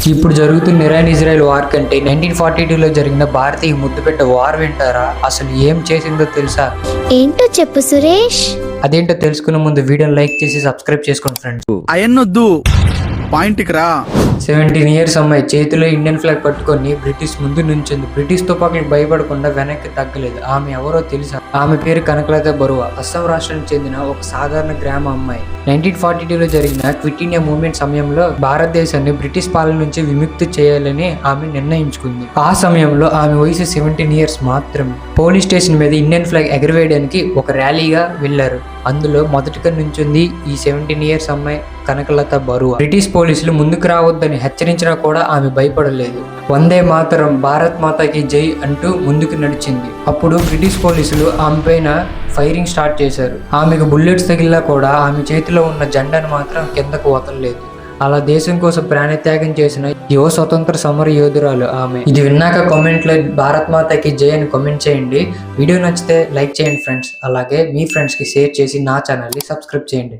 ఇప్పుడు జరుగుతున్న Iran Israel war కంటే 1942లో జరిగిన భారతీయ ముద్దుపెట్ట వార్ వింటారా? అసలు ఏం చేసిందో తెలుసా? ఏంటో చెప్పు సురేష్. అదేంటో తెలుసుకునే ముందు వీడియోని లైక్ చేసి సబ్స్క్రైబ్ చేసుకోండి ఫ్రెండ్స్. అయన్నొద్దు, పాయింట్కి రా. 17 ఇయర్స్ అమ్మాయి చేతిలో ఇండియన్ ఫ్లాగ్ పట్టుకొని బ్రిటిష్ ముందు నుంచింది. బ్రిటిష్ తుపాకులకు భయపడకుండా వెనక్కి తగ్గలేదు. ఆమె ఎవరో తెలుసా? ఆమె పేరు కనకలత బరువా. అస్సాం రాష్ట్రానికి చెందిన ఒక సాధారణ గ్రామ అమ్మాయి. 1942లో జరిగిన క్విట్ ఇండియా మూవ్మెంట్ సమయంలో భారతదేశాన్ని బ్రిటిష్ పాలన నుంచి విముక్తి చేయాలని ఆమె నిర్ణయించుకుంది. ఆ సమయంలో ఆమె వయసు 17 ఇయర్స్ మాత్రమే. పోలీస్ స్టేషన్ మీద ఇండియన్ ఫ్లాగ్ ఎగరవేయడానికి ఒక ర్యాలీగా వెళ్లారు. అందులో మొదటిగా నుంచింది ఈ 17 ఇయర్స్ అమ్మాయి కనకలత బరువా. బ్రిటిష్ పోలీసులు ముందుకు రావద్దని హెచ్చరించినా కూడా ఆమె భయపడలేదు. వందే మాతరం, భారత్ మాతాకి జై అంటూ ముందుకు నడిచింది. అప్పుడు బ్రిటిష్ పోలీసులు ఆమె పైన ఫైరింగ్ స్టార్ట్ చేశారు. ఆమెకు బుల్లెట్స్ తగిలినా కూడా ఆమె చేతిలో ఉన్న జెండాను మాత్రం కిందకు వదలలేదు. అలా దేశం కోసం ప్రాణత్యాగం చేసిన యువ స్వతంత్ర సమర యోధురాలు ఆమె. ఇది విన్నాక కామెంట్లో భారత్ మాతాకి జై అని కామెంట్ చేయండి. వీడియో నచ్చితే లైక్ చేయండి ఫ్రెండ్స్. అలాగే మీ ఫ్రెండ్స్కి షేర్ చేసి నా ఛానల్ని సబ్స్క్రైబ్ చేయండి.